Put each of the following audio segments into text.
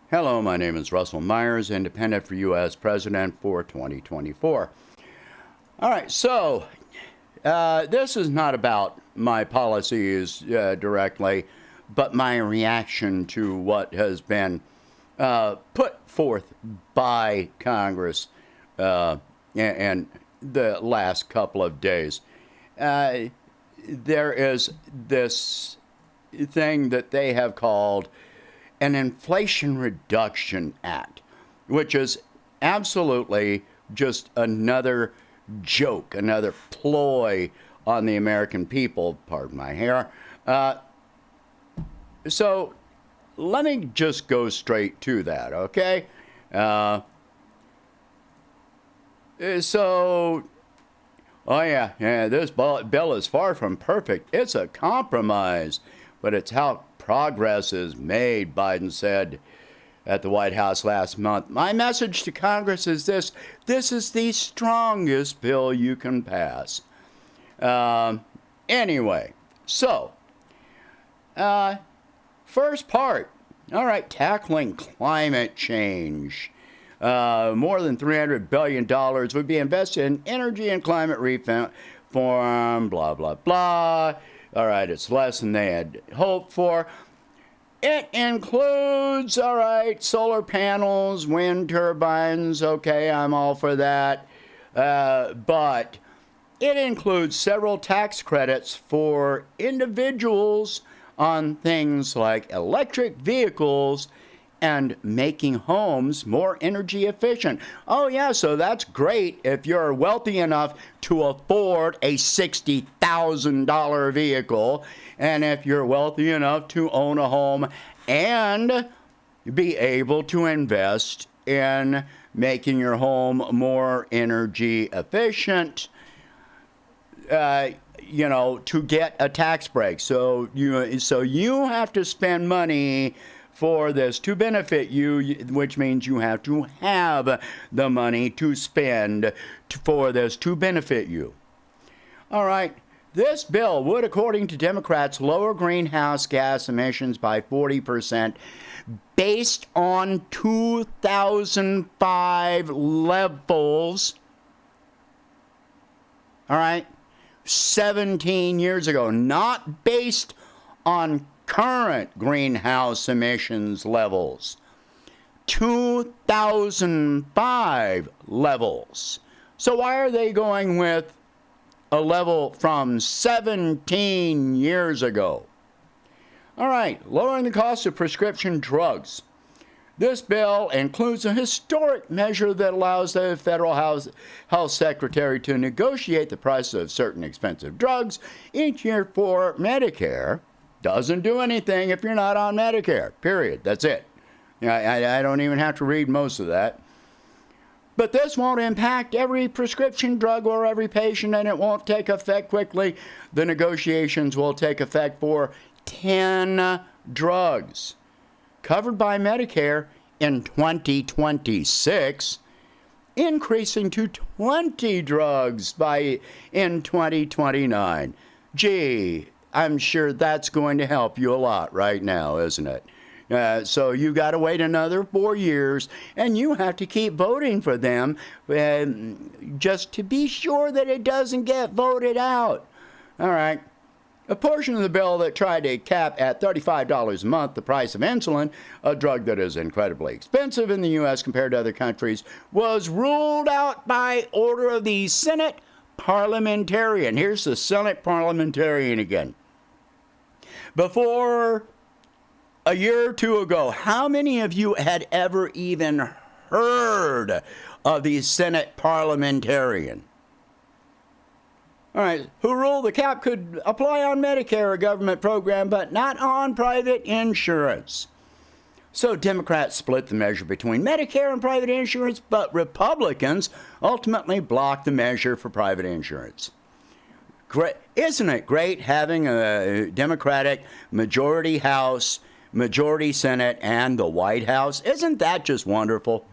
Hello, my name is Russell Myers, independent for U.S. President for 2024. All right, so this is not about my policies directly, but my reaction to what has been put forth by Congress in the last couple of days. There is this thing that they have called an Inflation Reduction Act, which is absolutely just another joke, another ploy on the American people. Pardon my hair. So let me just go straight to that, okay? This bill is far from perfect. It's a compromise, but it's how progress is made, Biden said at the White House last month. My message to Congress is this: this is the strongest bill you can pass. Anyway, so, first part, all right, tackling climate change. More than $300 billion would be invested in energy and climate reform, blah, blah, blah. All right, it's less than they had hoped for. It includes, all right, solar panels, wind turbines. Okay, I'm all for that. But it includes several tax credits for individuals on things like electric vehicles and making homes more energy efficient. Oh yeah, so that's great if you're wealthy enough to afford a $60,000 vehicle, and if you're wealthy enough to own a home and be able to invest in making your home more energy efficient, to get a tax break. So you have to spend money for this to benefit you, which means you have to have the money to spend for this to benefit you. All right, this bill would, according to Democrats, lower greenhouse gas emissions by 40% based on 2005 levels. All right, 17 years ago, not based on current greenhouse emissions levels, 2005 levels. So why are they going with a level from 17 years ago? All right, lowering the cost of prescription drugs. This bill includes a historic measure that allows the federal health secretary to negotiate the price of certain expensive drugs each year for Medicare. Doesn't do anything if you're not on Medicare, period. That's it. I don't even have to read most of that. But this won't impact every prescription drug or every patient, and it won't take effect quickly. The negotiations will take effect for 10 drugs covered by Medicare in 2026, increasing to 20 drugs in 2029. Gee, I'm sure that's going to help you a lot right now, isn't it? So you got to wait another 4 years, and you have to keep voting for them just to be sure that it doesn't get voted out. All right. A portion of the bill that tried to cap at $35 a month the price of insulin, a drug that is incredibly expensive in the U.S. compared to other countries, was ruled out by order of the Senate parliamentarian. Here's the Senate parliamentarian again. Before a year or two ago, how many of you had ever even heard of the Senate parliamentarian? All right, who ruled the cap could apply on Medicare, a government program, but not on private insurance. So Democrats split the measure between Medicare and private insurance, but Republicans ultimately blocked the measure for private insurance. Great. Isn't it great having a Democratic majority House, majority Senate, and the White House? Isn't that just wonderful?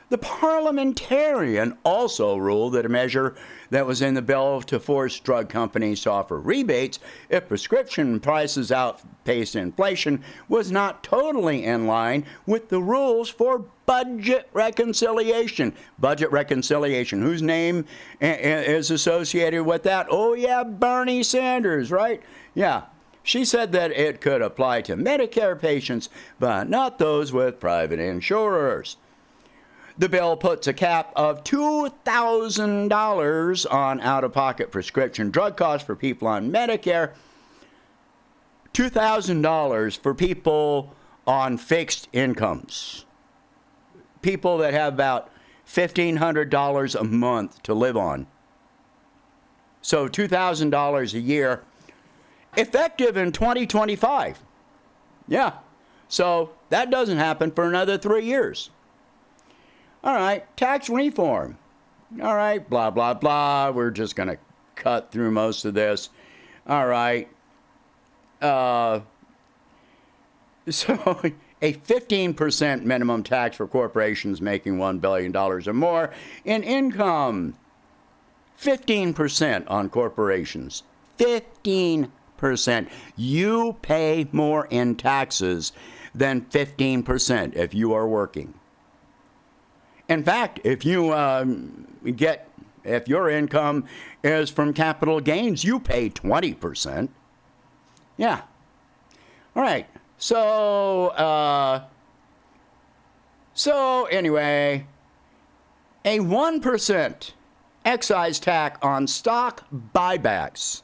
The parliamentarian also ruled that a measure that was in the bill to force drug companies to offer rebates if prescription prices outpaced inflation was not totally in line with the rules for budget reconciliation. Budget reconciliation. Whose name is associated with that? Oh, yeah, Bernie Sanders, right? Yeah. She said that it could apply to Medicare patients, but not those with private insurers. The bill puts a cap of $2,000 on out-of-pocket prescription drug costs for people on Medicare, $2,000 for people on fixed incomes, people that have about $1,500 a month to live on. So $2,000 a year, effective in 2025. Yeah, so that doesn't happen for another 3 years. All right, tax reform. All right, blah, blah, blah. We're just going to cut through most of this. All right. So a 15% minimum tax for corporations making $1 billion or more in income. 15% on corporations. 15%. You pay more in taxes than 15% if you are working. In fact, if you if your income is from capital gains, you pay 20%. Yeah. All right. So anyway, a 1% excise tax on stock buybacks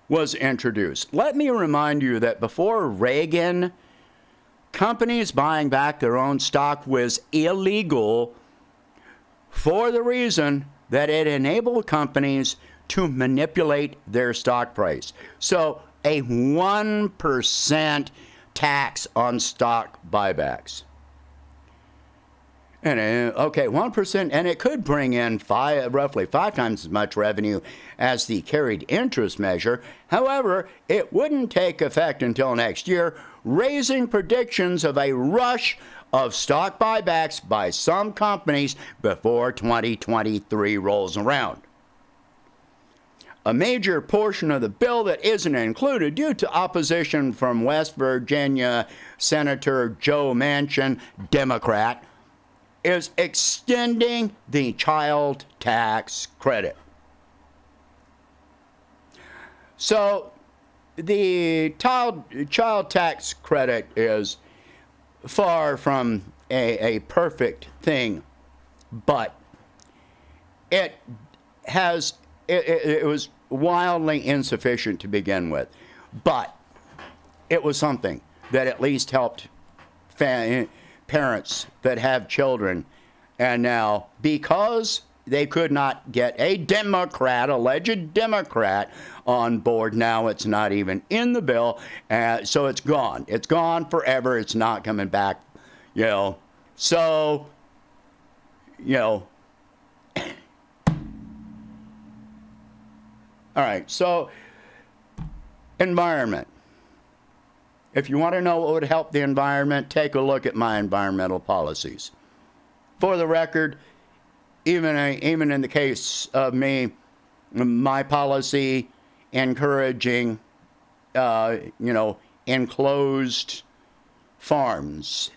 was introduced. Let me remind you that before Reagan, companies buying back their own stock was illegal for the reason that it enabled companies to manipulate their stock price. So a 1% tax on stock buybacks. And okay, 1%, and it could bring in roughly 5 times as much revenue as the carried interest measure. However, it wouldn't take effect until next year, raising predictions of a rush of stock buybacks by some companies before 2023 rolls around. A major portion of the bill that isn't included due to opposition from West Virginia Senator Joe Manchin, Democrat, is extending the child tax credit. So the child tax credit is far from a perfect thing, but it was wildly insufficient to begin with, but it was something that at least helped parents that have children. And now, because they could not get a Democrat, alleged Democrat, on board, now it's not even in the bill, so it's gone. It's gone forever. It's not coming back, So, all right, so environment. If you want to know what would help the environment, take a look at my environmental policies. For the record, even in the case of me, my policy encouraging, enclosed farms,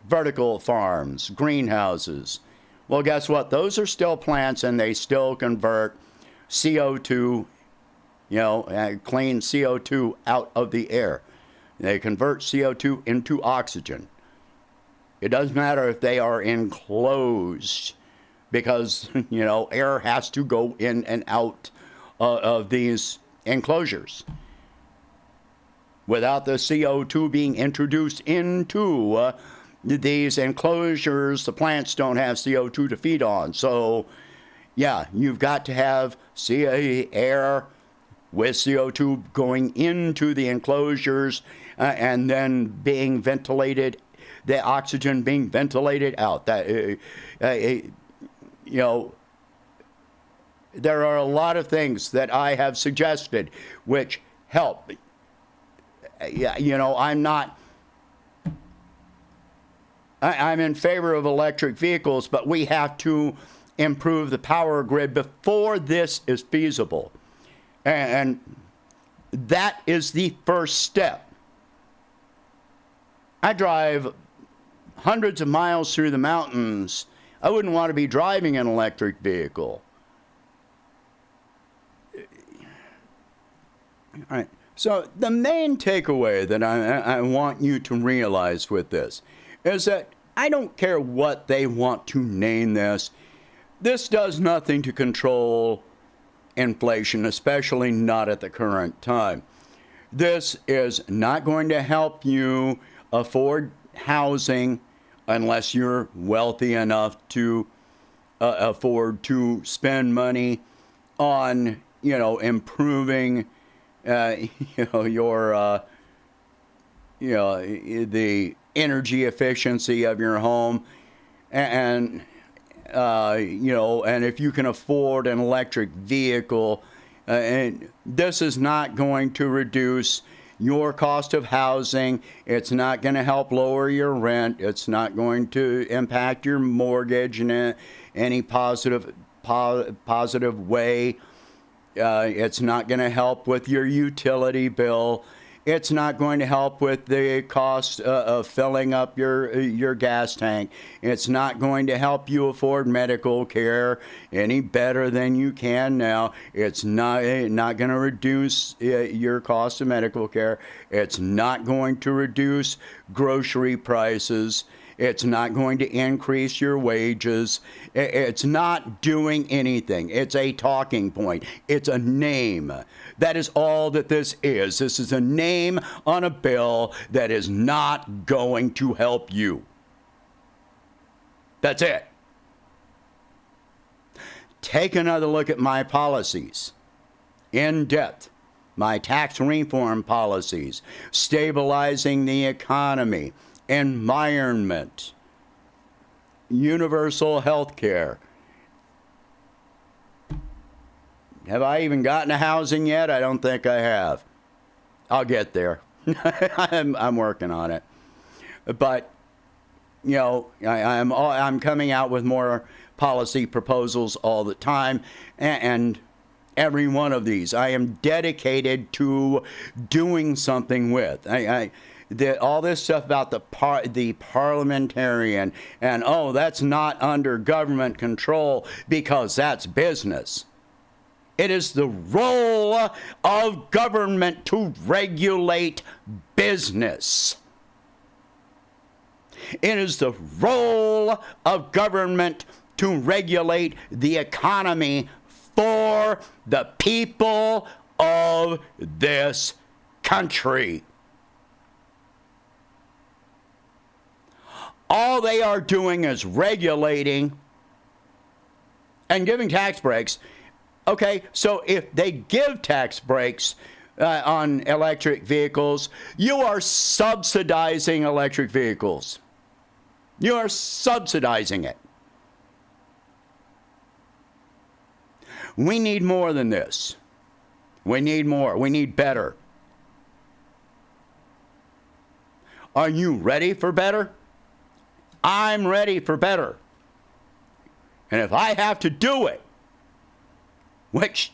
vertical farms, greenhouses. Well, guess what? Those are still plants, and they still convert CO2, clean CO2 out of the air. They convert CO2 into oxygen. It doesn't matter if they are enclosed, because, air has to go in and out of these enclosures. Without the CO2 being introduced into these enclosures, the plants don't have CO2 to feed on. So, yeah, you've got to have air with CO2 going into the enclosures and then being ventilated, the oxygen being ventilated out. There are a lot of things that I have suggested which help. I'm not I'm in favor of electric vehicles, but we have to improve the power grid before this is feasible. And that is the first step. I drive hundreds of miles through the mountains. I wouldn't want to be driving an electric vehicle. All right. So the main takeaway that I want you to realize with this is that I don't care what they want to name this. This does nothing to control inflation, especially not at the current time. This is not going to help you afford housing unless you're wealthy enough to afford to spend money on, improving, your, the energy efficiency of your home, and if you can afford an electric vehicle, and this is not going to reduce your cost of housing. It's not going to help lower your rent. It's not going to impact your mortgage in any positive way. It's not going to help with your utility bill. It's not going to help with the cost of filling up your gas tank. It's not going to help you afford medical care any better than you can now. It's not going to reduce your cost of medical care. It's not going to reduce grocery prices. It's not going to increase your wages. It's not doing anything. It's a talking point. It's a name. That is all that this is. This is a name on a bill that is not going to help you. That's it. Take another look at my policies in depth. My tax reform policies, stabilizing the economy, environment, universal health care. Have I even gotten to housing yet? I don't think I have. I'll get there. I'm working on it. But, I'm coming out with more policy proposals all the time, and every one of these I am dedicated to doing something with. All this stuff about the parliamentarian and, that's not under government control because that's business. It is the role of government to regulate business. It is the role of government to regulate the economy for the people of this country. All they are doing is regulating and giving tax breaks. Okay, so if they give tax breaks on electric vehicles, you are subsidizing electric vehicles. You are subsidizing it. We need more than this. We need more. We need better. Are you ready for better? I'm ready for better. And if I have to do it, which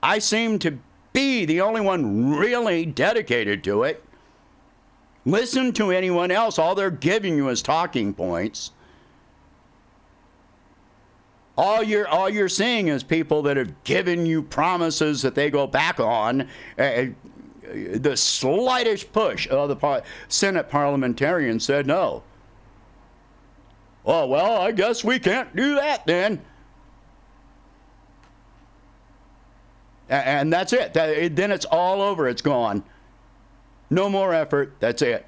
I seem to be the only one really dedicated to it, listen to anyone else. All they're giving you is talking points. All you're seeing is people that have given you promises that they go back on. The slightest push of the Senate parliamentarian said no. Oh, well, I guess we can't do that then. And that's it. Then it's all over. It's gone. No more effort. That's it.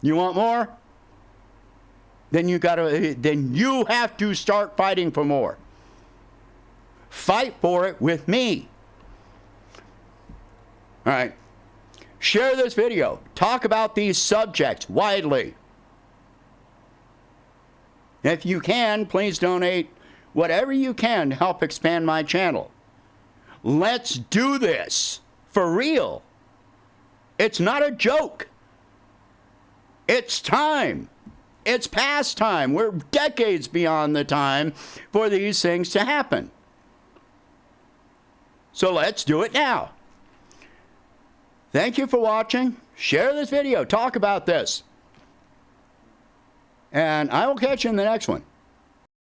You want more? Then you have to start fighting for more. Fight for it with me. All right. Share this video. Talk about these subjects widely. If you can, please donate whatever you can to help expand my channel. Let's do this for real. It's not a joke. It's time. It's past time. We're decades beyond the time for these things to happen. So let's do it now. Thank you for watching. Share this video. Talk about this. And I will catch you in the next one.